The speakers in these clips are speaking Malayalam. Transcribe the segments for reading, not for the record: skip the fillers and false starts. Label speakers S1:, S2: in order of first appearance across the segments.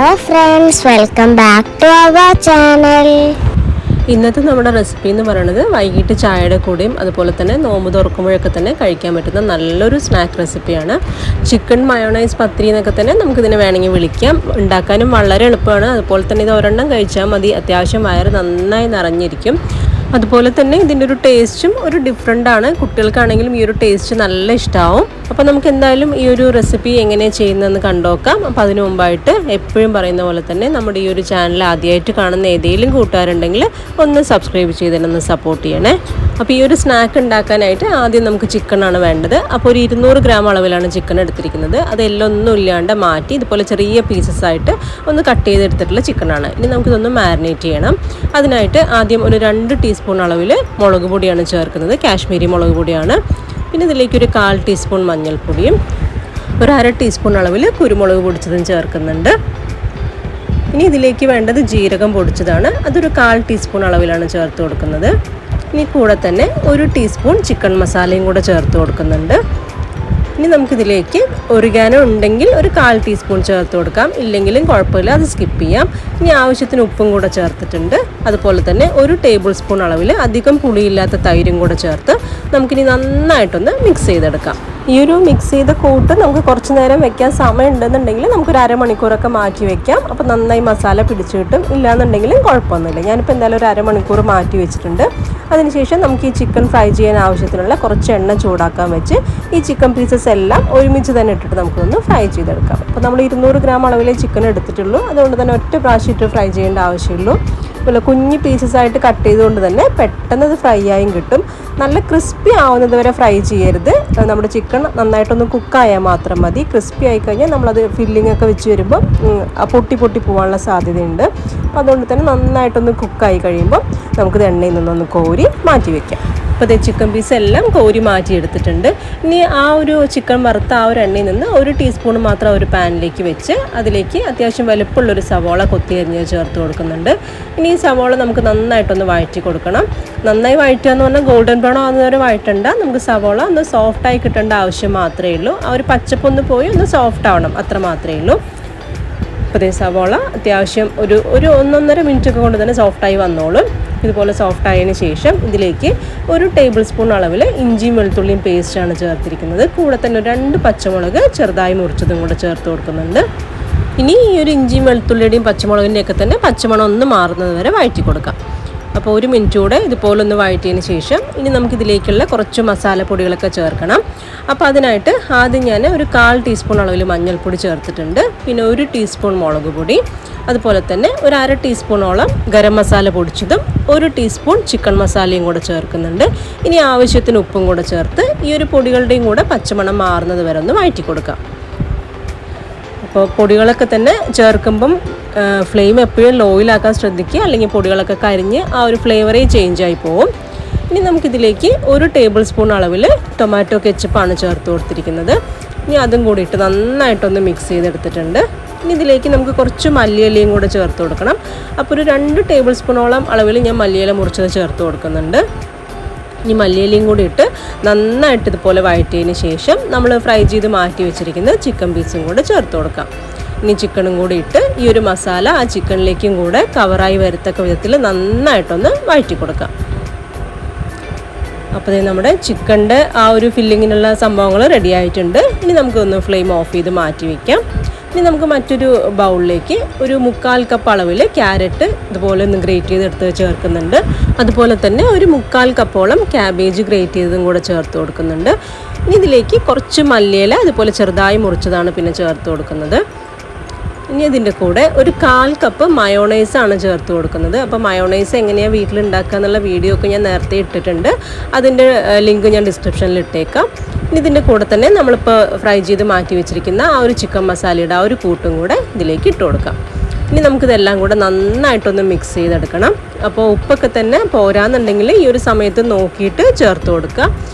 S1: Hello friends, welcome back to our channel.
S2: ഇന്നത്തെ നമ്മുടെ റെസിപ്പി എന്ന് പറയുന്നത് വൈകിട്ട് ചായയുടെ കൂടെയും അതുപോലെ തന്നെ നോമ്പ് തുറക്കുമ്പോഴൊക്കെ തന്നെ കഴിക്കാൻ പറ്റുന്ന നല്ലൊരു സ്നാക്ക് റെസിപ്പിയാണ്. ചിക്കൻ മയോണൈസ് പത്തിരി എന്നൊക്കെ തന്നെ നമുക്കിതിനെ വേണമെങ്കിൽ വിളിക്കാം. ഉണ്ടാക്കാനും വളരെ എളുപ്പമാണ്. അതുപോലെ തന്നെ ഇത് ഒരെണ്ണം കഴിച്ചാൽ മതി, അത്യാവശ്യം വയറ് നന്നായി നിറഞ്ഞിരിക്കും. അതുപോലെ തന്നെ ഇതിൻ്റെ ഒരു ടേസ്റ്റും ഒരു ഡിഫറെൻ്റ് ആണ്. കുട്ടികൾക്കാണെങ്കിലും ഈ ഒരു ടേസ്റ്റ് നല്ല ഇഷ്ടമാവും. അപ്പോൾ നമുക്ക് എന്തായാലും ഈ ഒരു റെസിപ്പി എങ്ങനെയാണ് ചെയ്യുന്നതെന്ന് കണ്ടുനോക്കാം. അപ്പോൾ അതിനു മുമ്പായിട്ട് എപ്പോഴും പറയുന്ന പോലെ തന്നെ നമ്മുടെ ഈ ഒരു ചാനൽ ആദ്യമായിട്ട് കാണുന്ന ഏതെങ്കിലും കൂട്ടുകാരുണ്ടെങ്കിൽ ഒന്ന് സബ്സ്ക്രൈബ് ചെയ്തതിനൊന്ന് സപ്പോർട്ട് ചെയ്യണേ. അപ്പോൾ ഈ ഒരു സ്നാക്ക് ഉണ്ടാക്കാനായിട്ട് ആദ്യം നമുക്ക് ചിക്കനാണ് വേണ്ടത്. അപ്പോൾ ഒരു 200 ഗ്രാം അളവിലാണ് ചിക്കൻ എടുത്തിരിക്കുന്നത്. അത് എല്ലാം ഒന്നും ഇല്ലാണ്ട് മാറ്റി ഇതുപോലെ ചെറിയ പീസസ് ആയിട്ട് ഒന്ന് കട്ട് ചെയ്തെടുത്തിട്ടുള്ള ചിക്കനാണ്. ഇനി നമുക്കിതൊന്ന് മാരിനേറ്റ് ചെയ്യണം. അതിനായിട്ട് ആദ്യം ഒരു 2 ടീസ്പൂൺ അളവിൽ മുളക് പൊടിയാണ് ചേർക്കുന്നത്. കാശ്മീരി മുളക് പൊടിയാണ്. പിന്നെ ഇതിലേക്ക് ഒരു 1/4 ടീസ്പൂൺ മഞ്ഞൾപ്പൊടിയും ഒരു 1/2 ടീസ്പൂൺ അളവിൽ കുരുമുളക് പൊടിച്ചതും ചേർക്കുന്നുണ്ട്. ഇനി ഇതിലേക്ക് വേണ്ടത് ജീരകം പൊടിച്ചതാണ്. അതൊരു 1/4 ടീസ്പൂൺ അളവിലാണ് ചേർത്ത് കൊടുക്കുന്നത്. ഇനി കൂടെ തന്നെ ഒരു ടീസ്പൂൺ ചിക്കൻ മസാലയും കൂടെ ചേർത്ത് കൊടുക്കുന്നുണ്ട്. ഇനി നമുക്കിതിലേക്ക് ഒറിഗാനോ ഉണ്ടെങ്കിൽ ഒരു 1/4 ടീസ്പൂൺ ചേർത്ത് കൊടുക്കാം, ഇല്ലെങ്കിലും കുഴപ്പമില്ല, അത് സ്കിപ്പ് ചെയ്യാം. ഇനി ആവശ്യത്തിന് ഉപ്പും കൂടെ ചേർത്തിട്ടുണ്ട്. അതുപോലെ തന്നെ ഒരു ടേബിൾ സ്പൂൺ അളവിൽ അധികം പുളിയില്ലാത്ത തൈരും കൂടെ ചേർത്ത് നമുക്കിനി നന്നായിട്ടൊന്ന് മിക്സ് ചെയ്തെടുക്കാം. ഈ ഒരു മിക്സ് ചെയ്ത കൂട്ട് നമുക്ക് കുറച്ച് നേരം വെക്കാൻ സമയം ഉണ്ടെന്നുണ്ടെങ്കിൽ നമുക്കൊരു അരമണിക്കൂറൊക്കെ മാറ്റി വെക്കാം. അപ്പോൾ നന്നായി മസാല പിടിച്ചു കിട്ടും. ഇല്ലാന്നുണ്ടെങ്കിലും കുഴപ്പമൊന്നുമില്ല. ഞാനിപ്പോൾ എന്തായാലും ഒരു അരമണിക്കൂർ മാറ്റി വെച്ചിട്ടുണ്ട്. അതിനുശേഷം നമുക്ക് ഈ ചിക്കൻ ഫ്രൈ ചെയ്യാൻ ആവശ്യത്തിനുള്ള കുറച്ച് എണ്ണ ചൂടാക്കാൻ വെച്ച് ഈ ചിക്കൻ പീസസ് എല്ലാം ഒരുമിച്ച് തന്നെ ഇട്ടിട്ട് നമുക്കൊന്ന് ഫ്രൈ ചെയ്തെടുക്കാം. അപ്പോൾ നമ്മൾ 200 ഗ്രാം അളവിലെ ചിക്കൻ എടുത്തിട്ടുള്ളൂ. അതുകൊണ്ട് തന്നെ ഒറ്റ പ്രാവശ്യം ഇട്ട് ഫ്രൈ ചെയ്യേണ്ട ആവശ്യമുള്ളൂ. അതുപോലെ കുഞ്ഞ് പീസസ് ആയിട്ട് കട്ട് ചെയ്തുകൊണ്ട് തന്നെ പെട്ടെന്ന് അത് ഫ്രൈ ആയും കിട്ടും. നല്ല ക്രിസ്പി ആവുന്നത് വരെ ഫ്രൈ ചെയ്യരുത്. നമ്മുടെ ചിക്കൻ നന്നായിട്ടൊന്ന് കുക്കായാൽ മാത്രം മതി. ക്രിസ്പി ആയി കഴിഞ്ഞാൽ നമ്മളത് ഫില്ലിംഗ് ഒക്കെ വെച്ച് വരുമ്പോൾ പൊട്ടി പോകാനുള്ള സാധ്യതയുണ്ട്. അപ്പോൾ അതുകൊണ്ട് തന്നെ നന്നായിട്ടൊന്ന് കുക്കായി കഴിയുമ്പോൾ നമുക്കിത് എണ്ണയിൽ നിന്നൊന്ന് കോരി മാറ്റി വയ്ക്കാം. അപ്പോൾ ഇത് ചിക്കൻ പീസ് എല്ലാം കോരി മാറ്റിയെടുത്തിട്ടുണ്ട്. ഇനി ആ ഒരു ചിക്കൻ വറുത്ത ആ ഒരു എണ്ണയിൽ നിന്ന് ഒരു ടീസ്പൂൺ മാത്രം ഒരു പാനിലേക്ക് വെച്ച് അതിലേക്ക് അത്യാവശ്യം വലുപ്പമുള്ളൊരു സവോള കൊത്തി അരിഞ്ഞ് ചേർത്ത് കൊടുക്കുന്നുണ്ട്. ഇനി ഈ സവോള നമുക്ക് നന്നായിട്ടൊന്ന് വഴറ്റി കൊടുക്കണം. നന്നായി വഴറ്റുക എന്ന് പറഞ്ഞാൽ ഗോൾഡൻ ബ്രൗൺ ആവുന്നവരെ വഴറ്റണ്ട. നമുക്ക് സവോള ഒന്ന് സോഫ്റ്റായി കിട്ടേണ്ട ആവശ്യം മാത്രമേ ഉള്ളൂ. ആ ഒരു പച്ചപ്പൊന്ന് പോയി ഒന്ന് സോഫ്റ്റ് ആവണം, അത്ര മാത്രമേ ഉള്ളൂ. അപ്പോൾ സവോള അത്യാവശ്യം ഒരു 1-1.5 മിനിറ്റ് ഒക്കെ കൊണ്ട് തന്നെ സോഫ്റ്റായി വന്നോളും. ഇതുപോലെ സോഫ്റ്റ് ആയതിനു ശേഷം ഇതിലേക്ക് ഒരു ടേബിൾ സ്പൂൺ അളവിൽ ഇഞ്ചിയും വെളുത്തുള്ളിയും പേസ്റ്റാണ് ചേർത്തിരിക്കുന്നത്. കൂടെ തന്നെ 2 പച്ചമുളക് ചെറുതായി മുറിച്ചതും കൂടെ ചേർത്ത് കൊടുക്കുന്നുണ്ട്. ഇനി ഈ ഒരു ഇഞ്ചിയും വെളുത്തുള്ളിയുടെയും പച്ചമുളകിൻ്റെയൊക്കെ തന്നെ പച്ചമണം ഒന്ന് മാറുന്നത് വരെ വഴറ്റി കൊടുക്കാം. അപ്പോൾ 1 മിനിറ്റ് കൂടെ ഇതുപോലെ ഒന്ന് വഴറ്റിയതിന് ശേഷം ഇനി നമുക്കിതിലേക്കുള്ള കുറച്ച് മസാലപ്പൊടികളൊക്കെ ചേർക്കണം. അപ്പോൾ അതിനായിട്ട് ആദ്യം ഞാൻ ഒരു 1/4 ടീസ്പൂൺ അളവിൽ മഞ്ഞൾപ്പൊടി ചേർത്തിട്ടുണ്ട്. പിന്നെ 1 ടീസ്പൂൺ മുളക് പൊടി, അതുപോലെ തന്നെ ഒരു 1/2 ടീസ്പൂണോളം ഗരം മസാല പൊടിച്ചതും 1 ടീസ്പൂൺ ചിക്കൻ മസാലയും കൂടെ ചേർക്കുന്നുണ്ട്. ഇനി ആവശ്യത്തിന് ഉപ്പും കൂടെ ചേർത്ത് ഈ ഒരു പൊടികളുടെയും കൂടെ പച്ചമണം മാറുന്നത് വരെ ഒന്ന് വഴറ്റി കൊടുക്കാം. അപ്പോൾ പൊടികളൊക്കെ തന്നെ ചേർക്കുമ്പം ഫ്ലെയിം എപ്പോഴും ലോയിലാക്കാൻ ശ്രദ്ധിക്കുക, അല്ലെങ്കിൽ പൊടികളൊക്കെ കരിഞ്ഞ് ആ ഒരു ഫ്ലേവറേ ചേഞ്ചായി പോവും. ഇനി നമുക്കിതിലേക്ക് 1 ടേബിൾ സ്പൂൺ അളവിൽ ടൊമാറ്റോ കെച്ചപ്പാണ് ചേർത്ത് കൊടുത്തിരിക്കുന്നത്. ഇനി അതും കൂടി ഇട്ട് നന്നായിട്ടൊന്ന് മിക്സ് ചെയ്തെടുത്തിട്ടുണ്ട്. ഇനി ഇതിലേക്ക് നമുക്ക് കുറച്ച് മല്ലിയിലയും കൂടെ ചേർത്ത് കൊടുക്കണം. അപ്പോൾ ഒരു 2 ടേബിൾ സ്പൂണോളം അളവിൽ ഞാൻ മല്ലിയില മുറിച്ചത് ചേർത്ത് കൊടുക്കുന്നുണ്ട്. ഇനി മല്ലിയിലയും കൂടി ഇട്ട് നന്നായിട്ട് ഇതുപോലെ വഴറ്റിയതിന് ശേഷം നമ്മൾ ഫ്രൈ ചെയ്ത് മാറ്റി വെച്ചിരിക്കുന്ന ചിക്കൻ പീസും കൂടെ ചേർത്ത് കൊടുക്കാം. ഇനി ചിക്കനും കൂടി ഇട്ട് ഈ ഒരു മസാല ആ ചിക്കനിലേക്കും കൂടെ കവറായി വരത്തക്ക വിധത്തിൽ നന്നായിട്ടൊന്ന് വഴറ്റി കൊടുക്കാം. അപ്പോൾ നമ്മുടെ ചിക്കൻ്റെ ആ ഒരു ഫില്ലിങ്ങിനുള്ള സംഭവങ്ങൾ റെഡി ആയിട്ടുണ്ട്. ഇനി നമുക്കൊന്ന് ഫ്ലെയിം ഓഫ് ചെയ്ത് മാറ്റി വയ്ക്കാം. ഇനി നമുക്ക് മറ്റൊരു ബൗളിലേക്ക് ഒരു 1/4 കപ്പ് അളവിൽ ക്യാരറ്റ് ഇതുപോലെ ഒന്ന് ഗ്രേറ്റ് ചെയ്തെടുത്ത് ചേർക്കുന്നുണ്ട്. അതുപോലെ തന്നെ ഒരു 1/4 കപ്പോളം ക്യാബേജ് ഗ്രേറ്റ് ചെയ്തതും കൂടെ ചേർത്ത് കൊടുക്കുന്നുണ്ട്. ഇനി ഇതിലേക്ക് കുറച്ച് മല്ലിയില അതുപോലെ ചെറുതായി മുറിച്ചതാണ് പിന്നെ ചേർത്ത് കൊടുക്കുന്നത്. ഇനി ഇതിൻ്റെ കൂടെ ഒരു 1/4 കപ്പ് മയോണൈസാണ് ചേർത്ത് കൊടുക്കുന്നത്. അപ്പോൾ മയോണൈസ് എങ്ങനെയാണ് വീട്ടിലുണ്ടാക്കുക എന്നുള്ള വീഡിയോ ഒക്കെ ഞാൻ നേരത്തെ ഇട്ടിട്ടുണ്ട്. അതിൻ്റെ ലിങ്ക് ഞാൻ ഡിസ്ക്രിപ്ഷനിൽ ഇട്ടേക്കാം. ഇനി ഇതിൻ്റെ കൂടെ തന്നെ നമ്മളിപ്പോൾ ഫ്രൈ ചെയ്ത് മാറ്റി വെച്ചിരിക്കുന്ന ആ ഒരു ചിക്കൻ മസാലയുടെ ആ ഒരു കൂട്ടും കൂടെ ഇതിലേക്ക് ഇട്ട് കൊടുക്കാം. ഇനി നമുക്കിതെല്ലാം കൂടെ നന്നായിട്ടൊന്ന് മിക്സ് ചെയ്തെടുക്കണം. അപ്പോൾ ഉപ്പൊക്കെ തന്നെ പോരാന്നുണ്ടെങ്കിൽ ഈ ഒരു സമയത്ത് നോക്കിയിട്ട് ചേർത്ത് കൊടുക്കുക.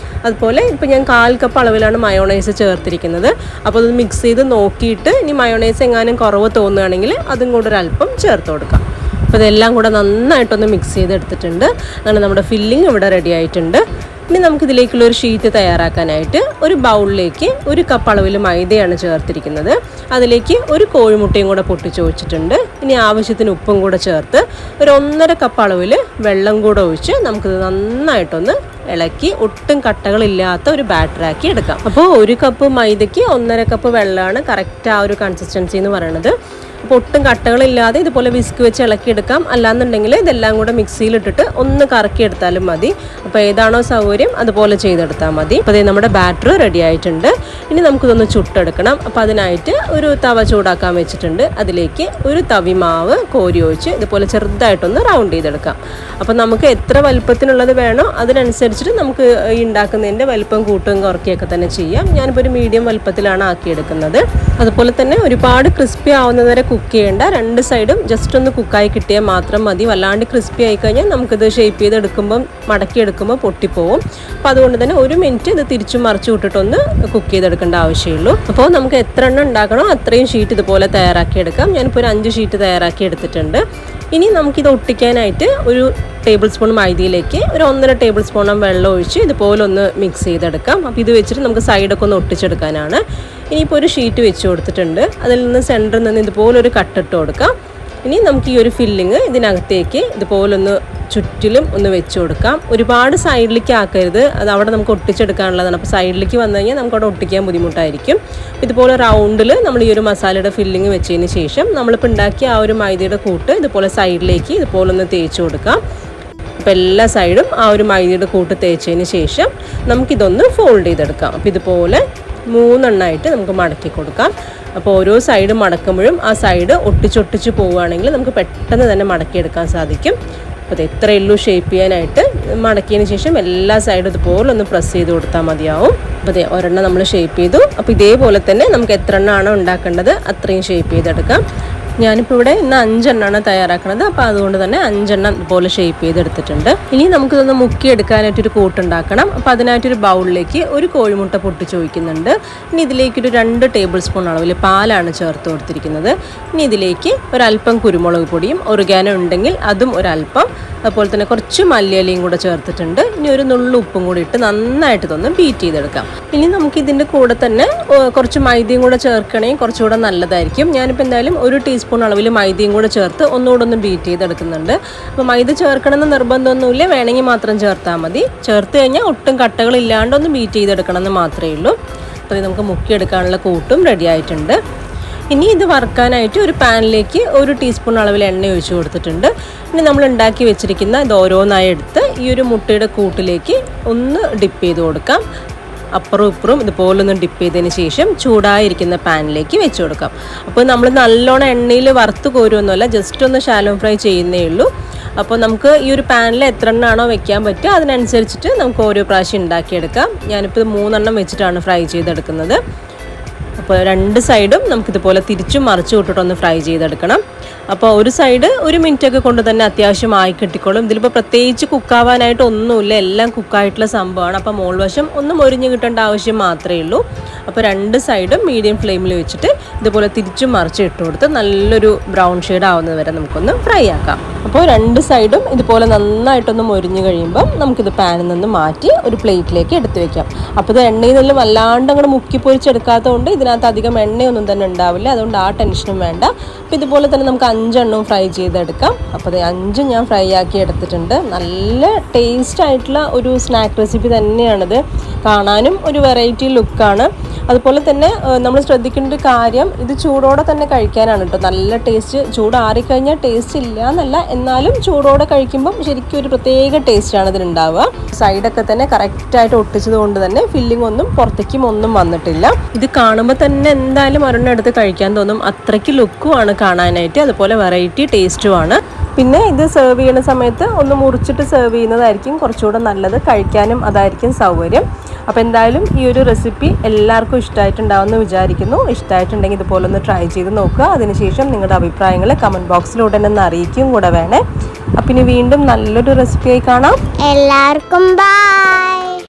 S2: അതുപോലെ ഇപ്പോൾ ഞാൻ 1/4 കപ്പ് അളവിലാണ് മയോണൈസ് ചേർത്തിരിക്കുന്നത്. അപ്പോൾ അത് മിക്സ് ചെയ്ത് നോക്കിയിട്ട് ഇനി മയോണൈസ് എങ്ങാനും കുറവ് തോന്നുകയാണെങ്കിൽ അതും കൂടെ ഒരല്പം ചേർത്ത് കൊടുക്കാം. അപ്പോൾ ഇതെല്ലാം കൂടെ നന്നായിട്ടൊന്ന് മിക്സ് ചെയ്തെടുത്തിട്ടുണ്ട്. അങ്ങനെ നമ്മുടെ ഫില്ലിംഗ് ഇവിടെ റെഡി ആയിട്ടുണ്ട്. ഇനി നമുക്കിതിലേക്കുള്ള ഒരു ഷീറ്റ് തയ്യാറാക്കാനായിട്ട് ഒരു ബൗളിലേക്ക് 1 കപ്പ് അളവിൽ മൈദയാണ് ചേർത്തിരിക്കുന്നത്. അതിലേക്ക് ഒരു കോഴിമുട്ടയും കൂടെ പൊട്ടിച്ച് വെച്ചിട്ടുണ്ട്. ഇനി ആവശ്യത്തിന് ഉപ്പും കൂടെ ചേർത്ത് ഒരു 1.5 കപ്പ് അളവിൽ വെള്ളം കൂടെ ഒഴിച്ച് നമുക്കിത് നന്നായിട്ടൊന്ന് ഇളക്കി ഒട്ടും കട്ടകളില്ലാത്ത ഒരു ബാറ്ററാക്കി എടുക്കാം. അപ്പോൾ 1 കപ്പ് മൈദയ്ക്ക് 1.5 കപ്പ് വെള്ളമാണ് കറക്റ്റ് ആ ഒരു കൺസിസ്റ്റൻസി എന്ന് പറയുന്നത്. അപ്പോൾ ഒട്ടും കട്ടകളില്ലാതെ ഇതുപോലെ വിസ്ക് വെച്ച് ഇളക്കിയെടുക്കാം. അല്ലാന്നുണ്ടെങ്കിൽ ഇതെല്ലാം കൂടെ മിക്സിയിലിട്ടിട്ട് ഒന്ന് കറക്കിയെടുത്താലും മതി. അപ്പോൾ ഏതാണോ സൗകര്യം അതുപോലെ ചെയ്തെടുത്താൽ മതി. അപ്പോൾ അതേ നമ്മുടെ ബാറ്റർ റെഡി ആയിട്ടുണ്ട്. ഇനി നമുക്കിതൊന്ന് ചുട്ടെടുക്കണം. അപ്പോൾ അതിനായിട്ട് ഒരു തവ ചൂടാക്കാൻ വെച്ചിട്ടുണ്ട്. അതിലേക്ക് ഒരു തവി മാവ് കോരി ഒഴിച്ച് ഇതുപോലെ ചെറുതായിട്ടൊന്ന് റൗണ്ട് ചെയ്തെടുക്കാം. അപ്പോൾ നമുക്ക് എത്ര വലുപ്പത്തിനുള്ളത് വേണോ അതിനനുസരിച്ചിട്ട് നമുക്ക് ഈ ഉണ്ടാക്കുന്നതിൻ്റെ വലുപ്പം കൂട്ടുകയും കുറയ്ക്കുകയൊക്കെ തന്നെ ചെയ്യാം. ഞാനിപ്പോൾ ഒരു മീഡിയം വലുപ്പത്തിലാണ് ആക്കിയെടുക്കുന്നത്. അതുപോലെ തന്നെ ഒരുപാട് ക്രിസ്പി ആവുന്നതുവരെ കുക്ക് ചെയ്യേണ്ട. 2 സൈഡും ജസ്റ്റ് ഒന്ന് കുക്കായി കിട്ടിയാൽ മാത്രം മതി. വല്ലാണ്ട് ക്രിസ്പി ആയി കഴിഞ്ഞാൽ നമുക്കിത് ഷേപ്പ് ചെയ്തെടുക്കുമ്പം മടക്കിയെടുക്കുമ്പോൾ പൊട്ടിപ്പോവും. അപ്പോൾ അതുകൊണ്ട് തന്നെ 1 മിനിറ്റ് ഇത് തിരിച്ചും മറിച്ചു വിട്ടിട്ടൊന്ന് കുക്ക് ചെയ്തെടുക്കേണ്ട ആവശ്യമുള്ളൂ. അപ്പോൾ നമുക്ക് എത്ര എണ്ണം ഉണ്ടാക്കണോ അത്രയും ഷീറ്റ് ഇതുപോലെ തയ്യാറാക്കിയെടുക്കാം. ഞാനിപ്പോൾ ഒരു 5 ഷീറ്റ് തയ്യാറാക്കി എടുത്തിട്ടുണ്ട്. ഇനി നമുക്കിത് ഒട്ടിക്കാനായിട്ട് ഒരു ടേബിൾ സ്പൂൺ മൈദയിലേക്ക് ഒരു 1.5 ടേബിൾ സ്പൂണും വെള്ളം ഒഴിച്ച് ഇതുപോലെ ഒന്ന് മിക്സ് ചെയ്തെടുക്കാം. അപ്പോൾ ഇത് വെച്ചിട്ട് നമുക്ക് സൈഡൊക്കെ ഒന്ന് ഒട്ടിച്ചെടുക്കാനാണ്. ഇനിയിപ്പോൾ ഒരു ഷീറ്റ് വെച്ച് കൊടുത്തിട്ടുണ്ട്. അതിൽ നിന്ന് സെൻറ്ററിൽ നിന്ന് ഇതുപോലൊരു കട്ടിട്ട് കൊടുക്കാം. ഇനി നമുക്ക് ഈ ഒരു ഫില്ലിങ് ഇതിനകത്തേക്ക് ഇതുപോലൊന്ന് ചുറ്റിലും ഒന്ന് വെച്ച് കൊടുക്കാം. ഒരുപാട് സൈഡിലേക്ക് ആക്കരുത്, അത് അവിടെ നമുക്ക് ഒട്ടിച്ചെടുക്കാനുള്ളതാണ്. അപ്പോൾ സൈഡിലേക്ക് വന്നു കഴിഞ്ഞാൽ നമുക്ക് അവിടെ ഒട്ടിക്കാൻ ബുദ്ധിമുട്ടായിരിക്കും. ഇതുപോലെ റൗണ്ടിൽ നമ്മൾ ഈ ഒരു മസാലയുടെ ഫില്ലിങ് വെച്ചതിന് ശേഷം നമ്മളിപ്പോൾ ഉണ്ടാക്കിയ ആ ഒരു മൈദയുടെ കൂട്ട് ഇതുപോലെ സൈഡിലേക്ക് ഇതുപോലൊന്ന് തേച്ച് കൊടുക്കാം. അപ്പോൾ എല്ലാ സൈഡും ആ ഒരു മൈദയുടെ കൂട്ട് തേച്ചതിന് ശേഷം നമുക്കിതൊന്ന് ഫോൾഡ് ചെയ്തെടുക്കാം. അപ്പോൾ ഇതുപോലെ 3 എണ്ണമായിട്ട് നമുക്ക് മടക്കി കൊടുക്കാം. അപ്പോൾ ഓരോ സൈഡ് മടക്കുമ്പോഴും ആ സൈഡ് ഒട്ടിച്ചൊട്ടിച്ച് പോവുകയാണെങ്കിൽ നമുക്ക് പെട്ടെന്ന് തന്നെ മടക്കിയെടുക്കാൻ സാധിക്കും. അപ്പോൾ അത് എത്ര എള്ളൂ ഷേപ്പ് ചെയ്യാനായിട്ട് മടക്കിയതിന് ശേഷം എല്ലാ സൈഡും ഇതുപോലെ ഒന്ന് പ്രസ് ചെയ്ത് കൊടുത്താൽ മതിയാവും. അപ്പോൾ അതെ ഒരെണ്ണം നമ്മൾ ഷേപ്പ് ചെയ്തു. അപ്പോൾ ഇതേപോലെ തന്നെ നമുക്ക് എത്ര എണ്ണമാണോ ഉണ്ടാക്കേണ്ടത് അത്രയും ഷേപ്പ് ചെയ്തെടുക്കാം. ഞാനിപ്പോൾ ഇവിടെ ഇന്ന് 5 എണ്ണമാണ് തയ്യാറാക്കുന്നത്. അപ്പോൾ അതുകൊണ്ട് തന്നെ 5 എണ്ണം ഇതുപോലെ ഷേപ്പ് ചെയ്തെടുത്തിട്ടുണ്ട്. ഇനി നമുക്കിതൊന്ന് മുക്കിയെടുക്കാനായിട്ടൊരു കൂട്ടുണ്ടാക്കണം. അപ്പോൾ അതിനായിട്ടൊരു ബൗളിലേക്ക് ഒരു കോഴിമുട്ട പൊട്ടിച്ച് ഒഴിക്കുന്നുണ്ട്. ഇനി ഇതിലേക്കൊരു 2 ടേബിൾ സ്പൂൺ അളവിൽ പാലാണ് ചേർത്ത് കൊടുത്തിരിക്കുന്നത്. ഇനി ഇതിലേക്ക് ഒരല്പം കുരുമുളക് പൊടിയും ഒറിഗാനോ ഉണ്ടെങ്കിൽ അതും ഒരല്പം, അതുപോലെ തന്നെ കുറച്ച് മല്ലിയിലയും കൂടെ ചേർത്തിട്ടുണ്ട്. ഇനി ഒരു നുള്ളു ഉപ്പും കൂടി ഇട്ട് നന്നായിട്ട് ഇതൊന്ന് ബീറ്റ് ചെയ്തെടുക്കാം. ഇനി നമുക്കിതിൻ്റെ കൂടെ തന്നെ കുറച്ച് മൈദയും കൂടെ ചേർക്കണമെങ്കിൽ കുറച്ചുകൂടെ നല്ലതായിരിക്കും. ഞാനിപ്പോൾ എന്തായാലും 1 ടീസ്പൂൺ അളവിൽ മൈദയും കൂടെ ചേർത്ത് ഒന്നുകൂടെ ഒന്ന് ബീറ്റ് ചെയ്തെടുക്കുന്നുണ്ട്. അപ്പോൾ മൈദ ചേർക്കണമെന്ന് നിർബന്ധമൊന്നുമില്ല, വേണമെങ്കിൽ മാത്രം ചേർത്താൽ മതി. ചേർത്ത് കഴിഞ്ഞാൽ ഒട്ടും കട്ടകളില്ലാണ്ട് ഒന്ന് ബീറ്റ് ചെയ്തെടുക്കണമെന്ന് മാത്രമേ ഉള്ളൂ. അപ്പോൾ ഇത് നമുക്ക് മുക്കിയെടുക്കാനുള്ള കൂട്ടും റെഡി ആയിട്ടുണ്ട്. ഇനി ഇത് വറുക്കാനായിട്ട് ഒരു പാനിലേക്ക് 1 ടീസ്പൂൺ അളവിൽ എണ്ണ ഒഴിച്ച് കൊടുത്തിട്ടുണ്ട്. ഇനി നമ്മൾ ഉണ്ടാക്കി വെച്ചിരിക്കുന്ന ഇത് ഓരോന്നായി എടുത്ത് ഈ ഒരു മുട്ടയുടെ കൂട്ടിലേക്ക് ഒന്ന് ഡിപ്പ് ചെയ്ത് കൊടുക്കാം. അപ്പുറവും ഇപ്പുറവും ഇതുപോലൊന്ന് ഡിപ്പ് ചെയ്തതിന് ശേഷം ചൂടായിരിക്കുന്ന പാനിലേക്ക് വെച്ച് കൊടുക്കാം. അപ്പോൾ നമ്മൾ നല്ലോണം എണ്ണയിൽ വറുത്ത് കോരുമൊന്നുമല്ല, ജസ്റ്റ് ഒന്ന് ഷാലോ ഫ്രൈ ചെയ്യുന്നേ ഉള്ളൂ. അപ്പോൾ നമുക്ക് ഈ ഒരു പാനിൽ എത്ര എണ്ണമാണോ വെക്കാൻ പറ്റുക അതിനനുസരിച്ചിട്ട് നമുക്ക് ഓരോ പ്രാവശ്യം ഉണ്ടാക്കിയെടുക്കാം. ഞാനിപ്പോൾ 3 എണ്ണം വെച്ചിട്ടാണ് ഫ്രൈ ചെയ്തെടുക്കുന്നത്. അപ്പോൾ 2 സൈഡും നമുക്കിതുപോലെ തിരിച്ചും മറിച്ച് വിട്ടിട്ടൊന്ന് ഫ്രൈ ചെയ്തെടുക്കണം. അപ്പോൾ ഒരു സൈഡ് 1 മിനിറ്റൊക്കെ കൊണ്ട് തന്നെ അത്യാവശ്യം ആയി കിട്ടിക്കോളും. ഇതിലിപ്പോൾ പ്രത്യേകിച്ച് കുക്കാവാനായിട്ട് ഒന്നുമില്ല, എല്ലാം കുക്കായിട്ടുള്ള സംഭവമാണ്. അപ്പോൾ മോൾ വശം ഒന്ന് മൊരിഞ്ഞ് കിട്ടേണ്ട ആവശ്യം മാത്രമേ ഉള്ളൂ. അപ്പോൾ 2 സൈഡും മീഡിയം ഫ്ലെയിമിൽ വെച്ചിട്ട് ഇതുപോലെ തിരിച്ചും മറിച്ച് ഇട്ട് കൊടുത്ത് നല്ലൊരു ബ്രൗൺ ഷെയ്ഡ് ആവുന്നത് വരെ നമുക്കൊന്ന് ഫ്രൈ ആക്കാം. അപ്പോൾ 2 സൈഡും ഇതുപോലെ നന്നായിട്ടൊന്ന് മൊരിഞ്ഞ് കഴിയുമ്പം നമുക്കിത് പാനിൽ നിന്ന് മാറ്റി ഒരു പ്ലേറ്റിലേക്ക് എടുത്ത് വെക്കാം. അപ്പോൾ ഇത് എണ്ണയിൽ നിന്ന് വല്ലാണ്ട് അങ്ങോട്ട് മുക്കി പൊരിച്ചെടുക്കാത്തതുകൊണ്ട് ഇതിനകത്ത് അധികം എണ്ണയൊന്നും തന്നെ ഉണ്ടാവില്ല, അതുകൊണ്ട് ആ ടെൻഷനും വേണ്ട. അപ്പോൾ ഇതുപോലെ തന്നെ നമുക്ക് 5 എണ്ണവും ഫ്രൈ ചെയ്തെടുക്കാം. അപ്പോൾ അത് 5 ഞാൻ ഫ്രൈ ആക്കി എടുത്തിട്ടുണ്ട്. നല്ല ടേസ്റ്റ് ആയിട്ടുള്ള ഒരു സ്നാക്ക് റെസിപ്പി തന്നെയാണിത്. കാണാനും ഒരു വെറൈറ്റി ലുക്കാണ്. അതുപോലെ തന്നെ നമ്മൾ ശ്രദ്ധിക്കേണ്ട ഒരു കാര്യം, ഇത് ചൂടോടെ തന്നെ കഴിക്കാനാണ് കേട്ടോ നല്ല ടേസ്റ്റ്. ചൂടാറിക്കഴിഞ്ഞാൽ ടേസ്റ്റ് ഇല്ല എന്നല്ല, എന്നാലും ചൂടോടെ കഴിക്കുമ്പം ശരിക്കും ഒരു പ്രത്യേക ടേസ്റ്റാണ് ഇതിനുണ്ടാവുക. സൈഡൊക്കെ തന്നെ കറക്റ്റായിട്ട് ഒട്ടിച്ചത് കൊണ്ട് തന്നെ ഫില്ലിംഗ് ഒന്നും പുറത്തേക്കും ഒന്നും വന്നിട്ടില്ല. ഇത് കാണുമ്പോൾ തന്നെ എന്തായാലും ഒരെണ്ണം എടുത്ത് കഴിക്കാൻ തോന്നും, അത്രയ്ക്ക് ലുക്കുമാണ് കാണാനായിട്ട്, അതുപോലെ വെറൈറ്റി ടേസ്റ്റുമാണ്. പിന്നെ ഇത് സെർവ് ചെയ്യുന്ന സമയത്ത് ഒന്ന് മുറിച്ചിട്ട് സെർവ് ചെയ്യുന്നതായിരിക്കും കുറച്ചുകൂടെ നല്ലത്, കഴിക്കാനും അതായിരിക്കും സൗകര്യം. അപ്പോൾ എന്തായാലും ഈ ഒരു റെസിപ്പി എല്ലാവർക്കും ഇഷ്ടമായിട്ടുണ്ടാവുമെന്ന് വിചാരിക്കുന്നു. ഇഷ്ടമായിട്ടുണ്ടെങ്കിൽ ഇതുപോലെ ഒന്ന് ട്രൈ ചെയ്ത് നോക്കുക. അതിനുശേഷം നിങ്ങളുടെ അഭിപ്രായങ്ങൾ കമൻറ്റ് ബോക്സിലൂടെ ഒന്ന് അറിയിക്കും കൂടെ വേണേ. അപ്പം ഇനി വീണ്ടും നല്ലൊരു റെസിപ്പിയായി കാണാം.
S1: എല്ലാവർക്കും ബൈ.